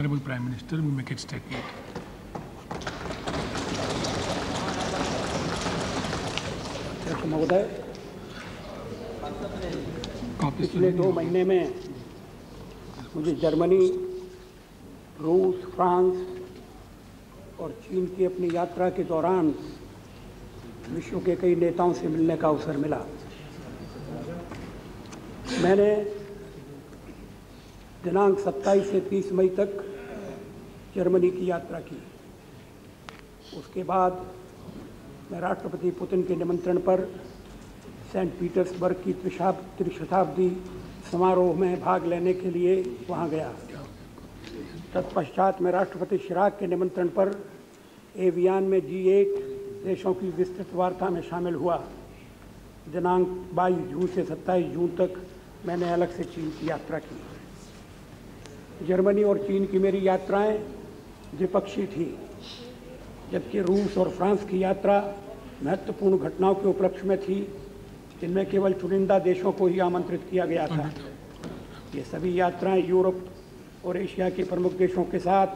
Honorable Prime Minister, we make it statement. अध्यक्ष महोदय, पिछले 2 महीने में मुझे जर्मनी, रूस, फ्रांस और चीन की अपनी यात्रा के दौरान विश्व के कई नेताओं से मिलने का अवसर मिला। मैंने दिनांक 27 से 30 मई तक जर्मनी की यात्रा की। उसके बाद मैं राष्ट्रपति पुतिन के निमंत्रण पर सेंट पीटर्सबर्ग की त्रिशताब्दी समारोह में भाग लेने के लिए वहां गया। तत्पश्चात मैं राष्ट्रपति शिराक के निमंत्रण पर एवियन में G8 देशों की विस्तृत वार्ता में शामिल हुआ। दिनांक 22 जून से 27 जून तक मैंने अलग से चीन की यात्रा की। जर्मनी और चीन की मेरी यात्राएं द्विपक्षीय थी, जबकि रूस और फ्रांस की यात्रा महत्वपूर्ण घटनाओं के उपलक्ष्य में थी, जिनमें केवल चुनिंदा देशों को ही आमंत्रित किया गया था। ये सभी यात्राएं यूरोप और एशिया के प्रमुख देशों के साथ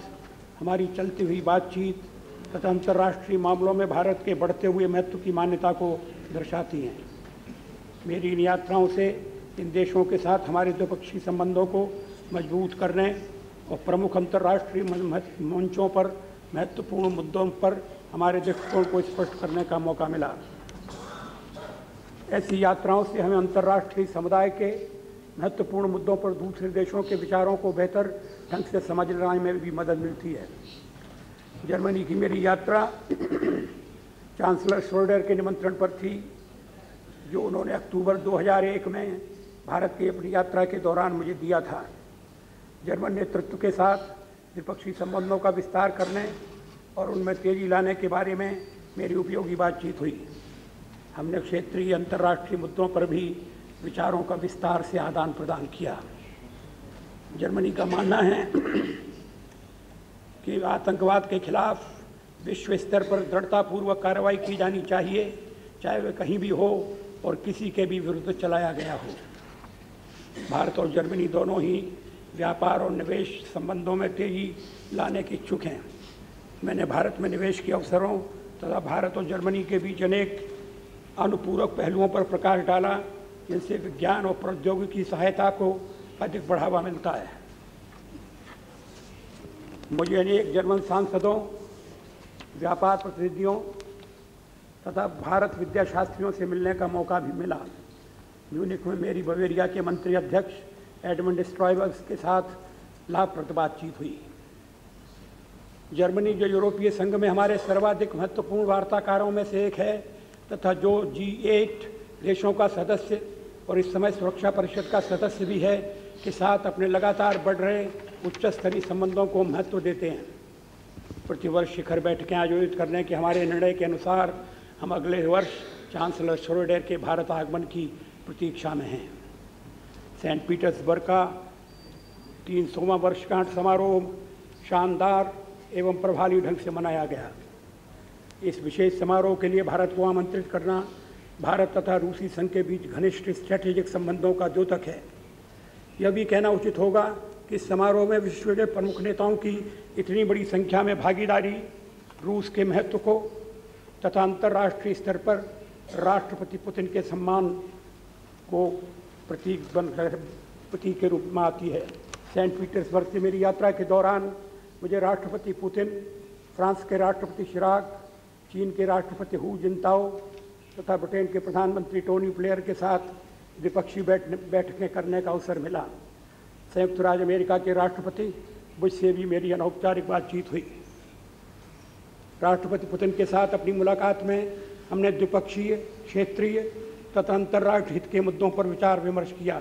हमारी चलती हुई बातचीत तथा अंतर्राष्ट्रीय मामलों में भारत के बढ़ते हुए महत्व की मान्यता को दर्शाती हैं। मेरी इन यात्राओं से इन देशों के साथ हमारे द्विपक्षीय संबंधों को मजबूत करने और प्रमुख अंतर्राष्ट्रीय मंचों पर महत्वपूर्ण मुद्दों पर हमारे दृष्टिकोण को स्पष्ट करने का मौका मिला। ऐसी यात्राओं से हमें अंतर्राष्ट्रीय समुदाय के महत्वपूर्ण मुद्दों पर दूसरे देशों के विचारों को बेहतर ढंग से समझने में भी मदद मिलती है। जर्मनी की मेरी यात्रा चांसलर श्रोडर के निमंत्रण पर थी, जो उन्होंने अक्टूबर 2001 में भारत की अपनी यात्रा के दौरान मुझे दिया था। जर्मन नेतृत्व के साथ द्विपक्षीय संबंधों का विस्तार करने और उनमें तेजी लाने के बारे में मेरी उपयोगी बातचीत हुई। हमने क्षेत्रीय अंतर्राष्ट्रीय मुद्दों पर भी विचारों का विस्तार से आदान प्रदान किया। जर्मनी का मानना है कि आतंकवाद के खिलाफ विश्व स्तर पर दृढ़तापूर्वक कार्रवाई की जानी चाहिए, चाहे वह कहीं भी हो और किसी के भी विरुद्ध चलाया गया हो। भारत और जर्मनी दोनों ही व्यापार और निवेश संबंधों में तेजी लाने के इच्छुक हैं। मैंने भारत में निवेश के अवसरों तथा भारत और जर्मनी के बीच अनेक अनुपूरक पहलुओं पर प्रकाश डाला, जिनसे विज्ञान और प्रौद्योगिकी सहायता को अधिक बढ़ावा मिलता है। मुझे अनेक जर्मन सांसदों, व्यापार प्रतिनिधियों तथा भारत विद्याशास्त्रियों से मिलने का मौका भी मिला। म्यूनिख में मेरी बवेरिया के मंत्री अध्यक्ष एडमंड स्ट्रॉयबर्स के साथ लाभप्रद बातचीत हुई। जर्मनी, जो यूरोपीय संघ में हमारे सर्वाधिक महत्वपूर्ण वार्ताकारों में से एक है तथा जो G8 देशों का सदस्य और इस समय सुरक्षा परिषद का सदस्य भी है, के साथ अपने लगातार बढ़ रहे उच्च स्तरीय संबंधों को महत्व देते हैं। प्रतिवर्ष शिखर बैठकें आयोजित करने के हमारे निर्णय के अनुसार हम अगले वर्ष चांसलर श्रोडर के भारत आगमन की प्रतीक्षा में हैं। सेंट पीटर्सबर्ग का 300वां वर्षगांठ समारोह शानदार एवं प्रभावी ढंग से मनाया गया। इस विशेष समारोह के लिए भारत को आमंत्रित करना भारत तथा रूसी संघ के बीच घनिष्ठ स्ट्रैटेजिक संबंधों का द्योतक है। यह भी कहना उचित होगा कि इस समारोह में विश्व के प्रमुख नेताओं की इतनी बड़ी संख्या में भागीदारी रूस के महत्व को तथा अंतर्राष्ट्रीय स्तर पर राष्ट्रपति पुतिन के सम्मान को प्रतीक के रूप में आती है। सेंट पीटर्सबर्ग से मेरी यात्रा के दौरान मुझे राष्ट्रपति पुतिन, फ्रांस के राष्ट्रपति शिराक, चीन के राष्ट्रपति हू जिनताओ तथा ब्रिटेन के प्रधानमंत्री टोनी ब्लेयर के साथ द्विपक्षीय बैठकें करने का अवसर मिला। संयुक्त राज्य अमेरिका के राष्ट्रपति बुश से भी मेरी अनौपचारिक बातचीत हुई। राष्ट्रपति पुतिन के साथ अपनी मुलाकात में हमने द्विपक्षीय, क्षेत्रीय तथा अंतर्राष्ट्रीय हित के मुद्दों पर विचार विमर्श किया।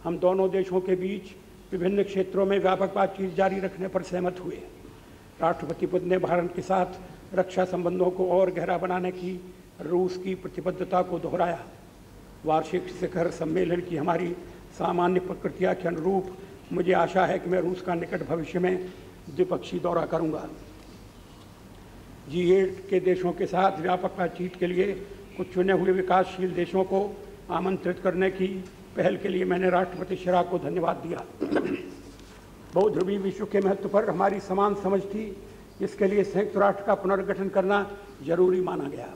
हम दोनों देशों के बीच विभिन्न क्षेत्रों में व्यापक बातचीत जारी रखने पर सहमत हुए। राष्ट्रपति पुतिन ने भारत के साथ रक्षा संबंधों को और गहरा बनाने की रूस की प्रतिबद्धता को दोहराया। वार्षिक शिखर सम्मेलन की हमारी सामान्य प्रक्रिया के अनुरूप मुझे आशा है कि मैं रूस का निकट भविष्य में द्विपक्षीय दौरा करूंगा। G8 के देशों के साथ व्यापक बातचीत के लिए कुछ चुने हुए विकासशील देशों को आमंत्रित करने की पहल के लिए मैंने राष्ट्रपति शिराक को धन्यवाद दिया। बहुध्रुवीय विश्व के महत्व पर हमारी समान समझ थी, जिसके लिए संयुक्त राष्ट्र का पुनर्गठन करना जरूरी माना गया।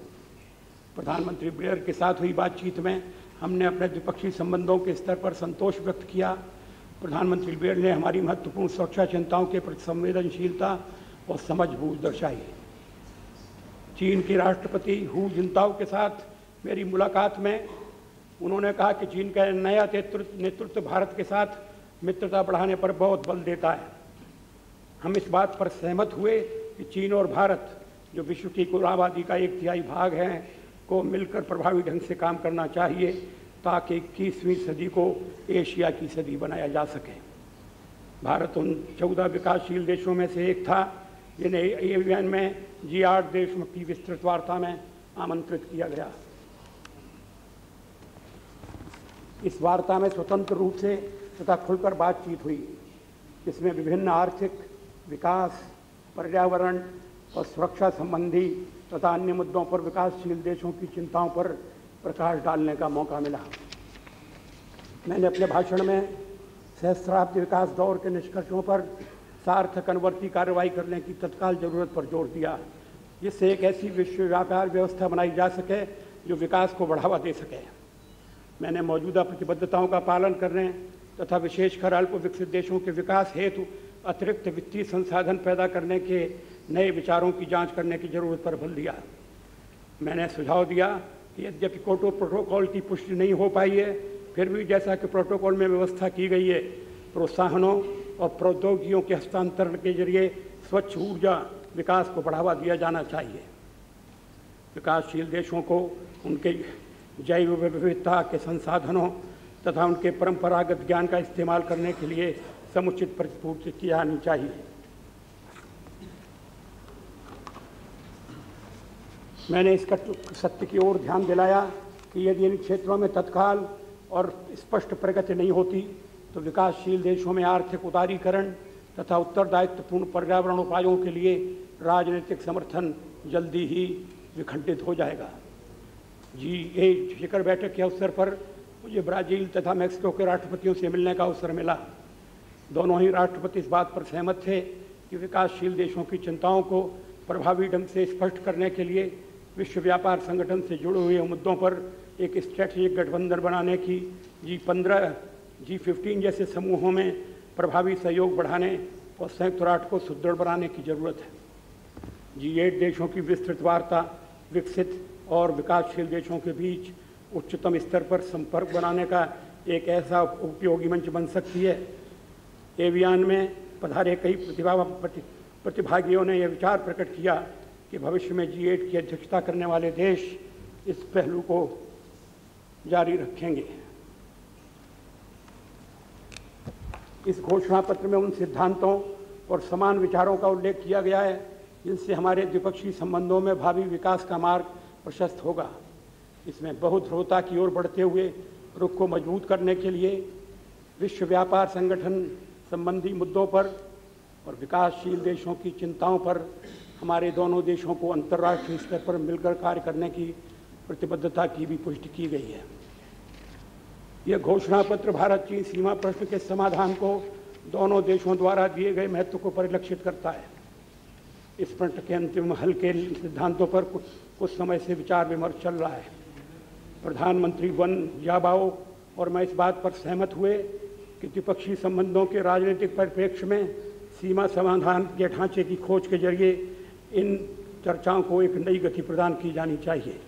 प्रधानमंत्री ब्लेयर के साथ हुई बातचीत में हमने अपने द्विपक्षीय संबंधों के स्तर पर संतोष व्यक्त किया। प्रधानमंत्री ब्लेयर ने हमारी महत्वपूर्ण सुरक्षा चिंताओं के प्रति संवेदनशीलता और समझबूझ दर्शाई। चीन के राष्ट्रपति हू जिनताओ के साथ मेरी मुलाकात में उन्होंने कहा कि चीन का नया नेतृत्व भारत के साथ मित्रता बढ़ाने पर बहुत बल देता है। हम इस बात पर सहमत हुए कि चीन और भारत, जो विश्व की कुल आबादी का 1/3 भाग हैं, को मिलकर प्रभावी ढंग से काम करना चाहिए ताकि 21वीं सदी को एशिया की सदी बनाया जा सके। भारत उन 14 विकासशील देशों में से एक था जिन्हें एवियन में G8 देशों की विस्तृत वार्ता में आमंत्रित किया गया। इस वार्ता में स्वतंत्र रूप से तथा खुलकर बातचीत हुई, जिसमें विभिन्न आर्थिक, विकास, पर्यावरण और सुरक्षा संबंधी तथा अन्य मुद्दों पर विकासशील देशों की चिंताओं पर प्रकाश डालने का मौका मिला। मैंने अपने भाषण में सहस्राब्दी विकास दौर के निष्कर्षों पर सार्थक अनुवर्ती कार्रवाई करने की तत्काल जरूरत पर जोर दिया, जिससे एक ऐसी विश्व व्यापार व्यवस्था बनाई जा सके जो विकास को बढ़ावा दे सके। मैंने मौजूदा प्रतिबद्धताओं का पालन करने तथा विशेषकर अल्प विकसित देशों के विकास हेतु अतिरिक्त वित्तीय संसाधन पैदा करने के नए विचारों की जांच करने की जरूरत पर बल दिया। मैंने सुझाव दिया कि यद्यपि क्योटो प्रोटोकॉल की पुष्टि नहीं हो पाई है, फिर भी जैसा कि प्रोटोकॉल में व्यवस्था की गई है, प्रोत्साहनों और प्रौद्योगिकियों के हस्तांतरण के जरिए स्वच्छ ऊर्जा विकास को बढ़ावा दिया जाना चाहिए। विकासशील देशों को उनके जैव विविधता के संसाधनों तथा उनके परंपरागत ज्ञान का इस्तेमाल करने के लिए समुचित प्रतिपूर्ति की जानी चाहिए। मैंने इस सत्य की ओर ध्यान दिलाया कि यदि इन क्षेत्रों में तत्काल और स्पष्ट प्रगति नहीं होती तो विकासशील देशों में आर्थिक उदारीकरण तथा उत्तरदायित्वपूर्ण पर्यावरण उपायों के लिए राजनीतिक समर्थन जल्दी ही विखंडित हो जाएगा। G8 शिखर बैठक के अवसर पर मुझे ब्राज़ील तथा मैक्सिको के राष्ट्रपतियों से मिलने का अवसर मिला। दोनों ही राष्ट्रपति इस बात पर सहमत थे कि विकासशील देशों की चिंताओं को प्रभावी ढंग से स्पष्ट करने के लिए विश्व व्यापार संगठन से जुड़े हुए मुद्दों पर एक स्ट्रैटेजिक गठबंधन बनाने की G15, G15 जैसे समूहों में प्रभावी सहयोग बढ़ाने और संयुक्त राष्ट्र को सुदृढ़ बनाने की जरूरत है। G8 देशों की विस्तृत वार्ता विकसित और विकासशील देशों के बीच उच्चतम स्तर पर संपर्क बनाने का एक ऐसा उपयोगी मंच बन सकती है। एवियन में पधारे कई प्रतिभागियों ने यह विचार प्रकट किया कि भविष्य में G8 की अध्यक्षता करने वाले देश इस पहलू को जारी रखेंगे। इस घोषणा पत्र में उन सिद्धांतों और समान विचारों का उल्लेख किया गया है जिनसे हमारे द्विपक्षीय संबंधों में भावी विकास का मार्ग प्रशस्त होगा। इसमें बहुध्रुवता की ओर बढ़ते हुए रुख को मजबूत करने के लिए विश्व व्यापार संगठन संबंधी मुद्दों पर और विकासशील देशों की चिंताओं पर हमारे दोनों देशों को अंतर्राष्ट्रीय स्तर पर मिलकर कार्य करने की प्रतिबद्धता की भी पुष्टि की गई है। यह घोषणा पत्र भारत चीन सीमा प्रश्न के समाधान को दोनों देशों द्वारा दिए गए महत्व को परिलक्षित करता है। इस प्रश्न के अंतिम हल के सिद्धांतों पर कुछ समय से विचार विमर्श चल रहा है। प्रधानमंत्री वन जिनताओ और मैं इस बात पर सहमत हुए कि द्विपक्षीय संबंधों के राजनीतिक परिप्रेक्ष्य में सीमा समाधान के ढांचे की खोज के जरिए इन चर्चाओं को एक नई गति प्रदान की जानी चाहिए।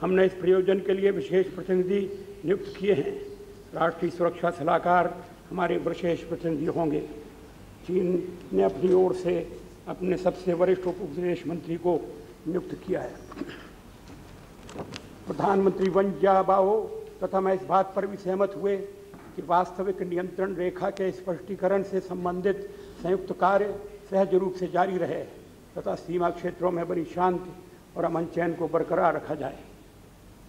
हमने इस प्रयोजन के लिए विशेष प्रतिनिधि नियुक्त किए हैं। राष्ट्रीय सुरक्षा सलाहकार हमारे विशेष प्रतिनिधि होंगे। चीन ने अपनी ओर से अपने सबसे वरिष्ठ उप विदेश मंत्री को नियुक्त किया है। प्रधानमंत्री वन जिनताओ तथा मैं इस बात पर भी सहमत हुए कि वास्तविक नियंत्रण रेखा के स्पष्टीकरण से संबंधित संयुक्त कार्य सहज रूप से जारी रहे तथा सीमा क्षेत्रों में बनी शांति और अमन चैन को बरकरार रखा जाए।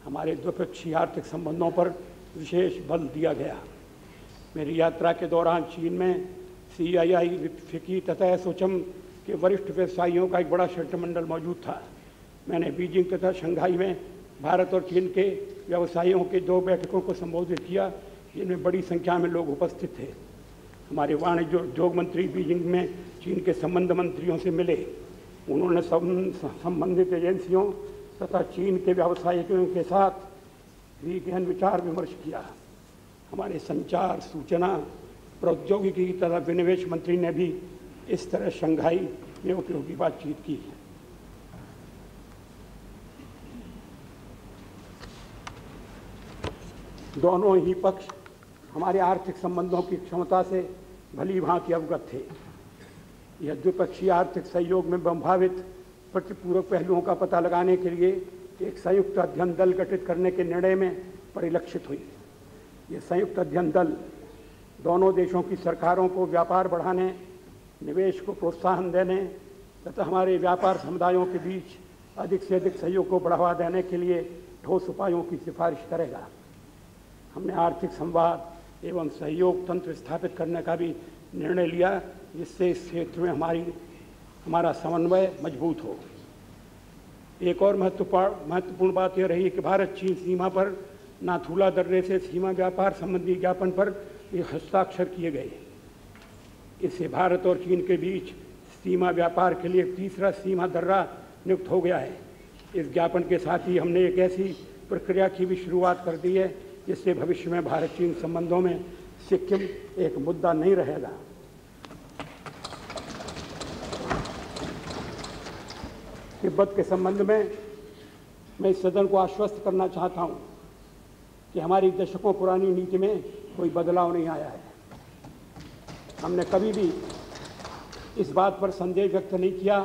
हमारे द्विपक्षीय आर्थिक संबंधों पर विशेष बल दिया गया। मेरी यात्रा के दौरान चीन में CII, फिकी तथा एसोचैम के वरिष्ठ व्यवसायियों का एक बड़ा शिष्टमंडल मौजूद था। मैंने बीजिंग तथा शंघाई में भारत और चीन के व्यवसायियों के 2 बैठकों को संबोधित किया, जिनमें बड़ी संख्या में लोग उपस्थित थे। हमारे वाणिज्य और उद्योग मंत्री बीजिंग में चीन के संबंध मंत्रियों से मिले। उन्होंने संबंधित एजेंसियों तथा चीन के व्यावसायिकों के साथ भी गहन विचार विमर्श किया। हमारे संचार, सूचना, प्रौद्योगिकी तथा विनिवेश मंत्री ने भी इस तरह शंघाई में उपयोगी बातचीत की। दोनों ही पक्ष हमारे आर्थिक संबंधों की क्षमता से भली भांति अवगत थे। यह द्विपक्षीय आर्थिक सहयोग में संभावित प्रतिपूरक पहलुओं का पता लगाने के लिए एक संयुक्त अध्ययन दल गठित करने के निर्णय में परिलक्षित हुई। यह संयुक्त अध्ययन दल दोनों देशों की सरकारों को व्यापार बढ़ाने, निवेश को प्रोत्साहन देने तथा हमारे व्यापार समुदायों के बीच अधिक से अधिक सहयोग को बढ़ावा देने के लिए ठोस उपायों की सिफारिश करेगा। हमने आर्थिक संवाद एवं सहयोग तंत्र स्थापित करने का भी निर्णय लिया, जिससे इस क्षेत्र में हमारा समन्वय मजबूत हो। एक और महत्वपूर्ण बात यह रही कि भारत चीन सीमा पर नाथुला दर्रे से सीमा व्यापार संबंधी ज्ञापन पर हस्ताक्षर किए गए। इससे भारत और चीन के बीच सीमा व्यापार के लिए तीसरा सीमा दर्रा नियुक्त हो गया है। इस ज्ञापन के साथ ही हमने एक ऐसी प्रक्रिया की भी शुरुआत कर दी है जिससे भविष्य में भारत चीन संबंधों में सिक्किम एक मुद्दा नहीं रहेगा। तिब्बत के संबंध में मैं इस सदन को आश्वस्त करना चाहता हूं कि हमारी दशकों पुरानी नीति में कोई बदलाव नहीं आया है। हमने कभी भी इस बात पर संदेह व्यक्त नहीं किया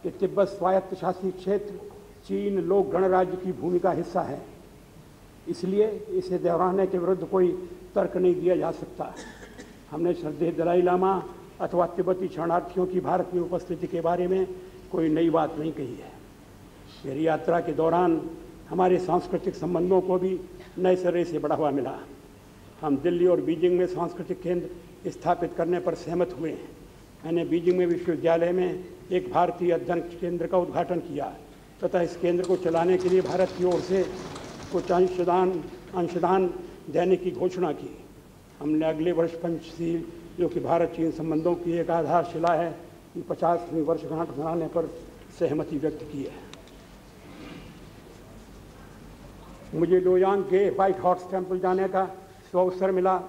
कि तिब्बत स्वायत्त शासित क्षेत्र चीन लोक गणराज्य की भूमि का हिस्सा है, इसलिए इसे दोहराने के विरुद्ध कोई तर्क नहीं दिया जा सकता। हमने श्रद्धेय दलाई लामा अथवा तिब्बती शरणार्थियों की भारत में उपस्थिति के बारे में कोई नई बात नहीं कही है। मेरी यात्रा के दौरान हमारे सांस्कृतिक संबंधों को भी नए सिरे से बढ़ावा मिला। हम दिल्ली और बीजिंग में सांस्कृतिक केंद्र स्थापित करने पर सहमत हुए हैं। मैंने बीजिंग में विश्वविद्यालय में एक भारतीय अध्ययन केंद्र का उद्घाटन किया तथा इस केंद्र को चलाने के लिए भारत की ओर से कुछ अंशदान देने की घोषणा की। हमने अगले वर्ष पंचशील, जो कि भारत चीन संबंधों की एक आधारशिला है, की 50वीं वर्षगांठ मनाने पर सहमति व्यक्त की है। मुझे लोयांग के व्हाइट हॉर्स टेम्पल जाने का अवसर मिला,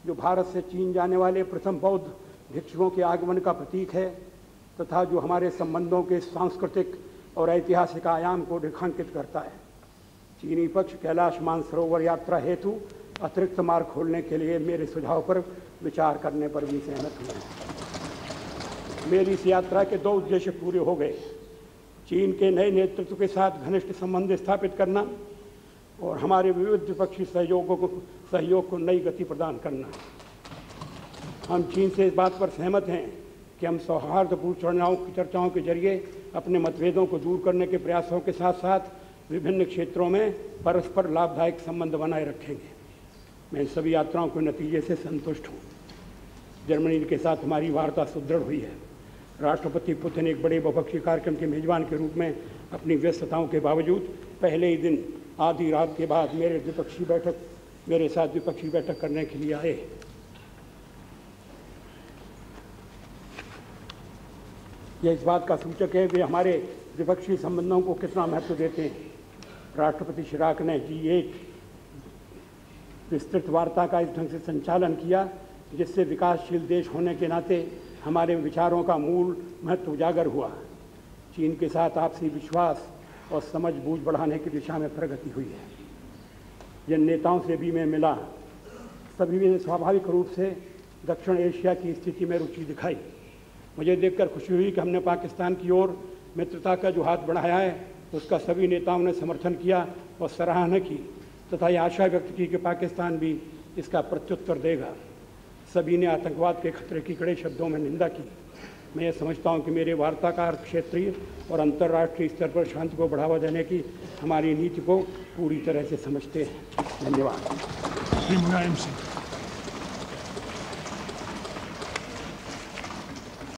जो भारत से चीन जाने वाले प्रथम बौद्ध भिक्षुओं के आगमन का प्रतीक है तथा जो हमारे संबंधों के सांस्कृतिक और ऐतिहासिक आयाम को रेखांकित करता है। चीनी पक्ष कैलाश मानसरोवर यात्रा हेतु अतिरिक्त मार्ग खोलने के लिए मेरे सुझाव पर विचार करने पर भी सहमत हुए। मेरी इस यात्रा के 2 उद्देश्य पूरे हो गए। चीन के नए नेतृत्व के साथ घनिष्ठ संबंध स्थापित करना और हमारे विविध द्विपक्षीय सहयोग को नई गति प्रदान करना। हम चीन से इस बात पर सहमत हैं कि हम सौहार्दपूर्ण चर्चाओं के जरिए अपने मतभेदों को दूर करने के प्रयासों के साथ साथ विभिन्न क्षेत्रों में परस्पर लाभदायक संबंध बनाए रखेंगे। मैं इन सभी यात्राओं के नतीजे से संतुष्ट हूँ। जर्मनी के साथ हमारी वार्ता सुदृढ़ हुई है। राष्ट्रपति पुतिन एक बड़े बहुपक्षीय कार्यक्रम के मेजबान के रूप में अपनी व्यस्तताओं के बावजूद पहले ही दिन आधी रात के बाद मेरे साथ द्विपक्षीय बैठक करने के लिए आए। यह इस बात का सूचक है वे हमारे द्विपक्षीय संबंधों को कितना महत्व देते हैं। राष्ट्रपति शिराक ने G8 विस्तृत वार्ता का इस ढंग से संचालन किया जिससे विकासशील देश होने के नाते हमारे विचारों का मूल महत्व उजागर हुआ। चीन के साथ आपसी विश्वास और समझ बूझ बढ़ाने की दिशा में प्रगति हुई है। जिन नेताओं से भी मैं मिला, सभी ने स्वाभाविक रूप से दक्षिण एशिया की स्थिति में रुचि दिखाई। मुझे देखकर खुशी हुई कि हमने पाकिस्तान की ओर मित्रता का जो हाथ बढ़ाया है उसका सभी नेताओं ने समर्थन किया और सराहना की तथा यह आशा व्यक्त की कि पाकिस्तान भी इसका प्रत्युत्तर देगा। सभी ने आतंकवाद के खतरे की कड़े शब्दों में निंदा की। मैं ये समझता हूँ कि मेरे वार्ताकार क्षेत्रीय और अंतर्राष्ट्रीय स्तर पर शांति को बढ़ावा देने की हमारी नीति को पूरी तरह से समझते हैं। धन्यवाद।